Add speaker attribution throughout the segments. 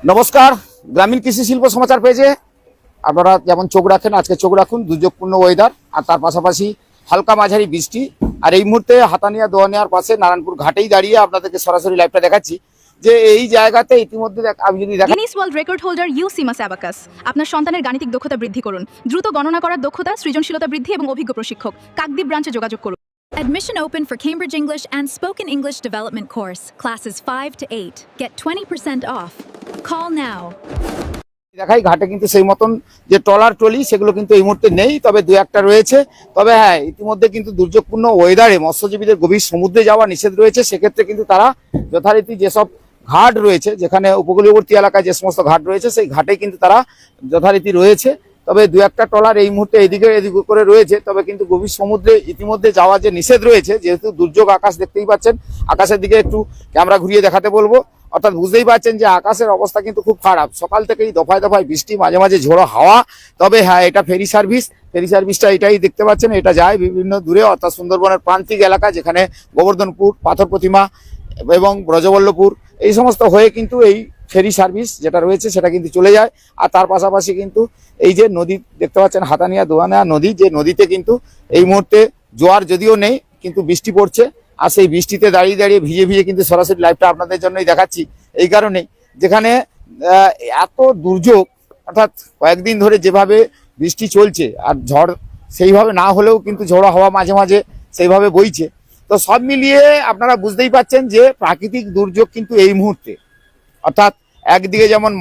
Speaker 1: নমস্কার, গ্রামীণ কৃষি শিল্প সমাচার পেজে আপনারা যেমন চোখ রাখেন, আজকে চোখ রাখুন দুর্যোগপূর্ণ ওয়েদার আর তার পাশাপাশি হালকা মাঝারি বৃষ্টি। আর এই মুহূর্তে হাতানিয়া দোয়ানিয়ার পাশে নারায়ণপুর ঘাটেই দাঁড়িয়ে আপনাদেরকে সরাসরি লাইভটা দেখাচ্ছি যে এই জায়গাতে ইতিমধ্যে আমি যদি দেখা
Speaker 2: Guinness World Record holder UCMAS abacus. আপনার সন্তানের গাণিতিক দক্ষতা বৃদ্ধি করুন, দ্রুত গণনা করার দক্ষতা, সৃজনশীলতা বৃদ্ধি এবং অভিজ্ঞ প্রশিক্ষক। কাকদ্বীপ ব্রাঞ্চে যোগাযোগ করুন।
Speaker 3: Admission open for Cambridge English and Spoken English Development course, classes 5 to 8. Get 20% off. Call now.
Speaker 1: দেখাই ঘাটে কিন্তু সেই মতন যে ট্রলার ট্রলি সেগুলো কিন্তু এই মুহূর্তে নেই, তবে দু একটা রয়েছে। তবে হ্যাঁ, ইতিমধ্যে কিন্তু দুর্যোগপূর্ণ ওয়েদারে মৎস্যজীবীদের গভীর সমুদ্রে যাওয়া নিষেধ রয়েছে। সেক্ষেত্রে কিন্তু তারা যথারীতি যেসব ঘাট রয়েছে, যেখানে উপকূলবর্তী এলাকায় যে সমস্ত ঘাট রয়েছে সেই ঘাটে কিন্তু তারা যথারীতি রয়েছে। তবে দু একটা ট্রলার এই মুহূর্তে এদিকে করে রয়েছে, তবে কিন্তু গভীর সমুদ্রে ইতিমধ্যে যাওয়া যে নিষেধ রয়েছে, যেহেতু দুর্যোগ আকাশ দেখতেই পাচ্ছেন। আকাশের দিকে একটু ক্যামেরা ঘুরিয়ে দেখাতে বলবো। অর্থাৎ বুঝতেই পারছেন যে আকাশের অবস্থা কিন্তু খুব খারাপ। সকাল থেকেই দফায় দফায় বৃষ্টি, মাঝে মাঝে ঝোড়ো হাওয়া। তবে হ্যাঁ, এটা ফেরি সার্ভিসটা এটাই দেখতে পাচ্ছেন, এটা যায় বিভিন্ন দূরে, অর্থাৎ সুন্দরবনের প্রান্তিক এলাকা, যেখানে গোবর্ধনপুর, পাথর প্রতিমা এবং ব্রজবল্লভপুর এই সমস্ত হয়ে কিন্তু এই ফেরি সার্ভিস যেটা রয়েছে সেটা কিন্তু চলে যায়। আর তার পাশাপাশি কিন্তু এই যে নদী দেখতে পাচ্ছেন, হাতানিয়া দোয়ানিয়া নদী, যে নদীতে কিন্তু এই মুহূর্তে জোয়ার যদিও নেই কিন্তু বৃষ্টি পড়ছে। আর সেই বৃষ্টিতে দাঁড়িয়ে দাঁড়িয়ে ভিজে ভিজে কিন্তু সরাসরি লাইভটা আপনাদের জন্যই দেখাচ্ছি। এই কারণেই, যেখানে এত দুর্যোগ, অর্থাৎ কয়েকদিন ধরে যেভাবে বৃষ্টি চলছে আর ঝড় সেইভাবে না হলেও কিন্তু ঝোড়ো হাওয়া মাঝে মাঝে সেইভাবে বইছে। তো সব মিলিয়ে আপনারা বুঝতেই পাচ্ছেন যে প্রাকৃতিক দুর্যোগ কিন্তু এই মুহূর্তে, অর্থাৎ একদিকে যেমন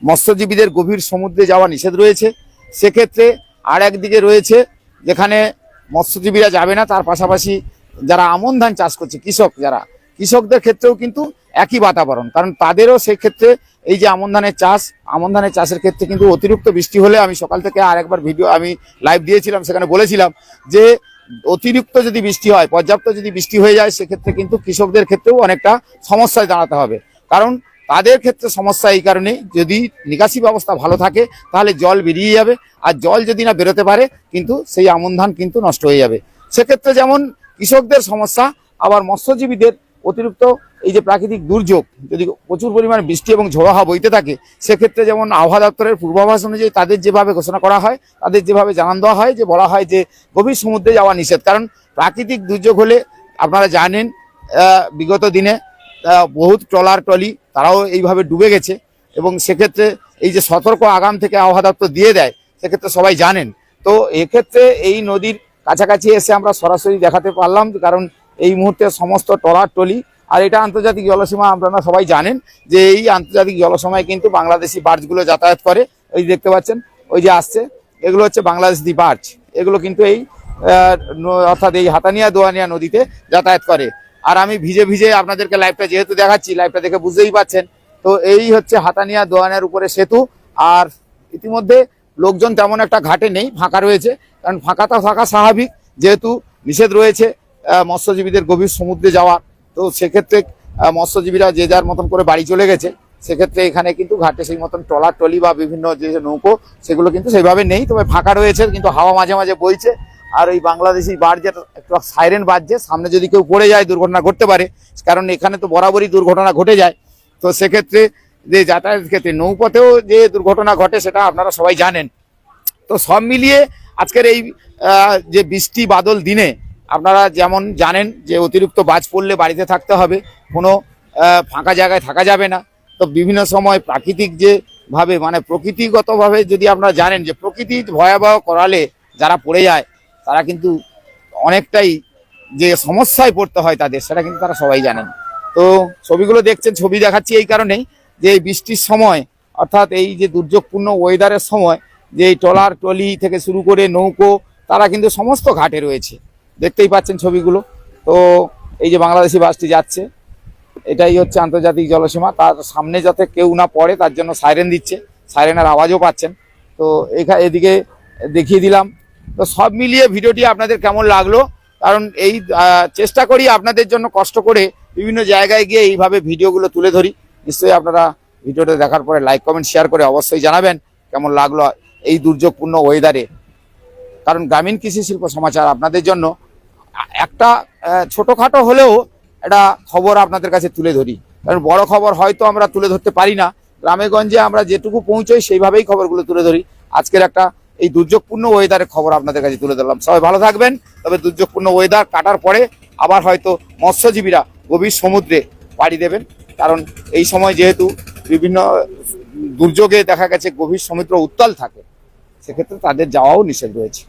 Speaker 1: মৎস্যজীবীদের গভীর সমুদ্রে যাওয়া নিষেধ রয়েছে, সেক্ষেত্রে আর একদিকে রয়েছে যেখানে মৎস্যজীবীরা যাবে না, তার পাশাপাশি যারা আমন ধান চাষ করছে কৃষকদের ক্ষেত্রেও কিন্তু একই বাতাবরণ। কারণ তাদেরও সেক্ষেত্রে এই যে আমন ধানের চাষের ক্ষেত্রে কিন্তু অতিরিক্ত বৃষ্টি হলে, আমি সকাল থেকে আরেকবার আমি লাইভ দিয়েছিলাম, সেখানে বলেছিলাম যে অতিরিক্ত যদি বৃষ্টি হয়, পর্যাপ্ত যদি বৃষ্টি হয়ে যায়, সেক্ষেত্রে কিন্তু কৃষকদের ক্ষেত্রেও অনেকটা সমস্যায় দাঁড়াতে হবে। কারণ তাদের ক্ষেত্রে সমস্যা এই কারণে, যদি নিকাশি ব্যবস্থা ভালো থাকে তাহলে জল বেরিয়ে যাবে, আর জল যদি না বেরোতে পারে কিন্তু সেই আমন ধান কিন্তু নষ্ট হয়ে যাবে। সেক্ষেত্রে যেমন কৃষকদের সমস্যা, আবার মৎস্যজীবীদের অতিরিক্ত এই যে প্রাকৃতিক দুর্যোগ, যদি প্রচুর পরিমাণে বৃষ্টি এবং ঝোড়ো হাওয়া বইতে থাকে, সেক্ষেত্রে যেমন আবহাওয়া দপ্তরের পূর্বাভাস অনুযায়ী তাদের যেভাবে ঘোষণা করা হয়, তাদের যেভাবে জানান দেওয়া হয়, যে বলা হয় যে গভীর সমুদ্রে যাওয়া নিষেধ। কারণ প্রাকৃতিক দুর্যোগ হলে আপনারা জানেন বিগত দিনে বহুত ট্রলার ট্রলি তারাও এইভাবে ডুবে গেছে, এবং সেক্ষেত্রে এই যে সতর্ক আগাম থেকে আবহাওয়া দপ্তর দিয়ে দেয়, সেক্ষেত্রে সবাই জানেন। তো এক্ষেত্রে এই নদীর কাছাকাছি এসে আমরা সরাসরি দেখাতে পারলাম, কারণ এই মুহূর্তে সমস্ত ট্রলার ট্রলি, আর এটা আন্তর্জাতিক জলসীমা, আপনারা সবাই জানেন যে এই আন্তর্জাতিক জলসীমায় কিন্তু বাংলাদেশি বার্জগুলো যাতায়াত করে। ওই দেখতে পাচ্ছেন, ওই যে আসছে, এগুলো হচ্ছে বাংলাদেশি বার্জ। এগুলো কিন্তু এই অর্থাৎ এই হাতানিয়া দোয়ানিয়া নদীতে যাতায়াত করে। আর আমি ভিজে ভিজে আপনাদেরকে লাইভটা যেহেতু দেখাচ্ছি, লাইভটা দেখে বুঝতেই পাচ্ছেন। তো এই হচ্ছে হাতানিয়া দোয়ানিয়ার উপরে সেতু। আর ইতিমধ্যে লোকজন তেমন একটা ঘাটে নেই, ফাঁকা রয়েছে। কারণ ফাঁকা স্বাভাবিক, যেহেতু নিষেধ রয়েছে মৎস্যজীবীদের গভীর সমুদ্রে যাওয়া। তো সেক্ষেত্রে মৎস্যজীবীরা যে যার মতন করে বাড়ি চলে গেছে। সেক্ষেত্রে এখানে কিন্তু ঘাটে সেই মতন ট্রলার ট্রলি বা বিভিন্ন যে নৌকো, সেগুলো কিন্তু সেইভাবে নেই, তবে ফাঁকা রয়েছে, কিন্তু হাওয়া মাঝে মাঝে বইছে। আর ওই বাংলাদেশি বার্জের একটু সাইরেন বাজছে, সামনে যদি কেউ পড়ে যায় দুর্ঘটনা ঘটতে পারে, কারণ এখানে তো বরাবরই দুর্ঘটনা ঘটে যায়। তো সেক্ষেত্রে যে যাতায়াতের ক্ষেত্রে নৌপথেও যে দুর্ঘটনা ঘটে সেটা আপনারা সবাই জানেন। তো সব মিলিয়ে আজকের এই যে বৃষ্টি বাদল দিনে আপনারা যেমন জানেন যে অতিরিক্ত বাজ পড়লে বাড়িতে থাকতে হবে, কোনো ফাঁকা জায়গায় থাকা যাবে না। তো বিভিন্ন সময় প্রাকৃতিক যে ভাবে, মানে প্রকৃতিগতভাবে যদি আপনারা জানেন যে প্রকৃতি ভয়াবহ করালে যারা পড়ে যায় তারা কিন্তু অনেকটাই যে সমস্যায় পড়তে হয় তাদের, সেটা কিন্তু তারা সবাই জানেন। তো ছবিগুলো দেখছেন, ছবি দেখাচ্ছি এই কারণেই যে এই বৃষ্টির সময়, অর্থাৎ এই যে দুর্যোগপূর্ণ ওয়েদারের সময়, যে এই ট্রলার ট্রলি থেকে শুরু করে নৌকো, তারা কিন্তু সমস্ত ঘাটে রয়েছে, দেখতেই পাচ্ছেন ছবিগুলো। তো এই যে বাংলাদেশি বাসটি যাচ্ছে, এটাই হচ্ছে আন্তর্জাতিক জলসীমা। তার সামনে যাতে কেউ না পড়ে তার জন্য সাইরেন দিচ্ছে, সাইরেনের আওয়াজও পাচ্ছেন। তো এদিকে দেখিয়ে দিলাম। তো সব মিলিয়ে ভিডিওটি আপনাদের কেমন লাগলো, কারণ এই চেষ্টা করি আপনাদের জন্য কষ্ট করে বিভিন্ন জায়গায় গিয়ে এইভাবে ভিডিওগুলো তুলে ধরি। নিশ্চয়ই আপনারা ভিডিওটা দেখার পরে লাইক কমেন্ট শেয়ার করে অবশ্যই জানাবেন কেমন লাগলো এই দুর্যোগপূর্ণ ওয়েদারে। কারণ গ্রামীণ কৃষি শিল্প সমাচার আপনাদের জন্য একটা ছোটখাটো হলেও একটা খবর আপনাদের কাছে তুলে ধরি। কারণ বড় খবর হয়তো আমরা তুলে ধরতে পারি না, গ্রামে গঞ্জে আমরা যেটুকু পৌঁছই সেইভাবেই খবরগুলো তুলে ধরি। আজকের একটা এই দুর্যোগপূর্ণ ওয়েদারের খবর আপনাদের কাছে তুলে ধরলাম। সবাই ভালো থাকবেন। তবে দুর্যোগপূর্ণ ওয়েদার কাটার পরে আবার হয়তো মৎস্যজীবীরা গভীর সমুদ্রে পাড়ি দেবেন, কারণ এই সময় যেহেতু বিভিন্ন দুর্যোগে দেখা গেছে গভীর সমুদ্র উত্তাল থাকে, সেক্ষেত্রে তাদের যাওয়াও নিষেধ রয়েছে।